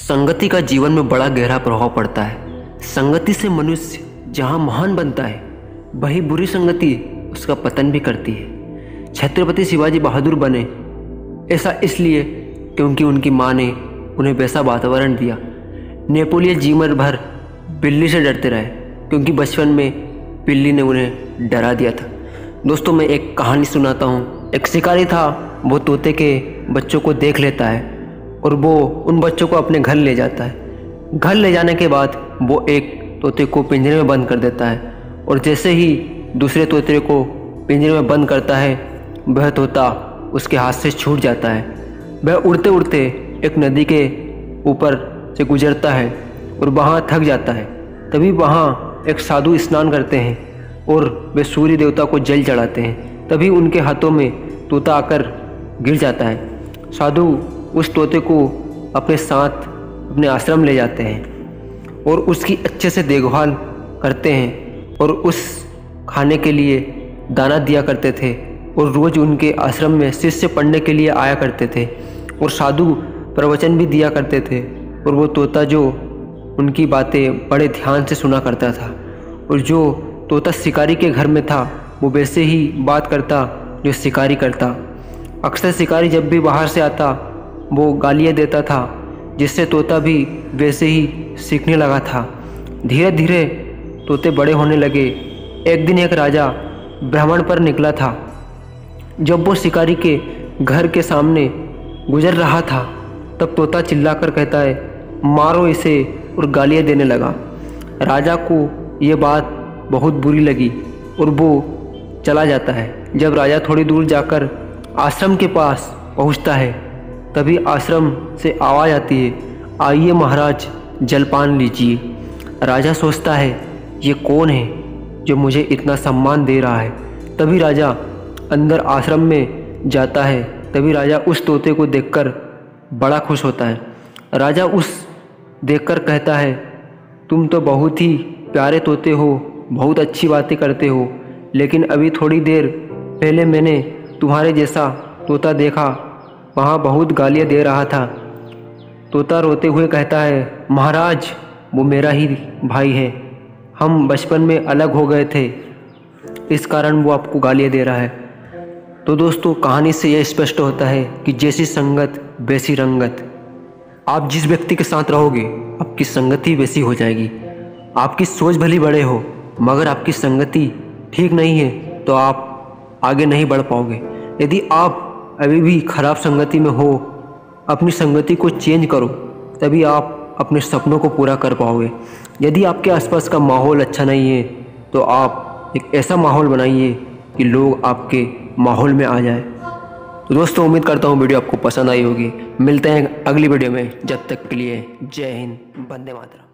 संगति का जीवन में बड़ा गहरा प्रभाव पड़ता है। संगति से मनुष्य जहाँ महान बनता है, वही बुरी संगति उसका पतन भी करती है। छत्रपति शिवाजी बहादुर बने ऐसा इसलिए क्योंकि उनकी माँ ने उन्हें वैसा वातावरण दिया। नेपोलियन जीवन भर बिल्ली से डरते रहे क्योंकि बचपन में बिल्ली ने उन्हें डरा दिया था। दोस्तों, मैं एक कहानी सुनाता हूँ। एक शिकारी था, वो तोते के बच्चों को देख लेता है और वो उन बच्चों को अपने घर ले जाता है। घर ले जाने के बाद वो एक तोते को पिंजरे में बंद कर देता है और जैसे ही दूसरे तोते को पिंजरे में बंद करता है, वह तोता उसके हाथ से छूट जाता है। वह उड़ते उड़ते एक नदी के ऊपर से गुजरता है और वहाँ थक जाता है। तभी वहाँ एक साधु स्नान करते हैं और वे सूर्य देवता को जल चढ़ाते हैं। तभी उनके हाथों में तोता आकर गिर जाता है। साधु उस तोते को अपने साथ अपने आश्रम ले जाते हैं और उसकी अच्छे से देखभाल करते हैं और उस खाने के लिए दाना दिया करते थे और रोज़ उनके आश्रम में शिष्य पढ़ने के लिए आया करते थे और साधु प्रवचन भी दिया करते थे और वो तोता जो उनकी बातें बड़े ध्यान से सुना करता था। और जो तोता शिकारी के घर में था, वो वैसे ही बात करता जो शिकारी करता। अक्सर शिकारी जब भी बाहर से आता, वो गालियाँ देता था, जिससे तोता भी वैसे ही सीखने लगा था। धीरे धीरे तोते बड़े होने लगे। एक दिन एक राजा भ्रमण पर निकला था। जब वो शिकारी के घर के सामने गुजर रहा था, तब तोता चिल्लाकर कहता है, मारो इसे, और गालियाँ देने लगा। राजा को ये बात बहुत बुरी लगी और वो चला जाता है। जब राजा थोड़ी दूर जाकर आश्रम के पास पहुंचता है, तभी आश्रम से आवाज़ आती है, आइए महाराज, जलपान लीजिए। राजा सोचता है, ये कौन है जो मुझे इतना सम्मान दे रहा है। तभी राजा अंदर आश्रम में जाता है। तभी राजा उस तोते को देखकर बड़ा खुश होता है। राजा उस देखकर कहता है, तुम तो बहुत ही प्यारे तोते हो, बहुत अच्छी बातें करते हो, लेकिन अभी थोड़ी देर पहले मैंने तुम्हारे जैसा तोता देखा, वहाँ बहुत गालियाँ दे रहा था। तोता रोते हुए कहता है, महाराज, वो मेरा ही भाई है, हम बचपन में अलग हो गए थे, इस कारण वो आपको गालियाँ दे रहा है। तो दोस्तों, कहानी से यह स्पष्ट होता है कि जैसी संगत वैसी रंगत। आप जिस व्यक्ति के साथ रहोगे, आपकी संगति वैसी हो जाएगी। आपकी सोच भली बड़े हो, मगर आपकी संगति ठीक नहीं है तो आप आगे नहीं बढ़ पाओगे। यदि आप अभी भी खराब संगति में हो, अपनी संगति को चेंज करो, तभी आप अपने सपनों को पूरा कर पाओगे। यदि आपके आसपास का माहौल अच्छा नहीं है, तो आप एक ऐसा माहौल बनाइए कि लोग आपके माहौल में आ जाए। तो दोस्तों, उम्मीद करता हूँ वीडियो आपको पसंद आई होगी। मिलते हैं अगली वीडियो में। जब तक के लिए जय हिंद, वंदे मातरम।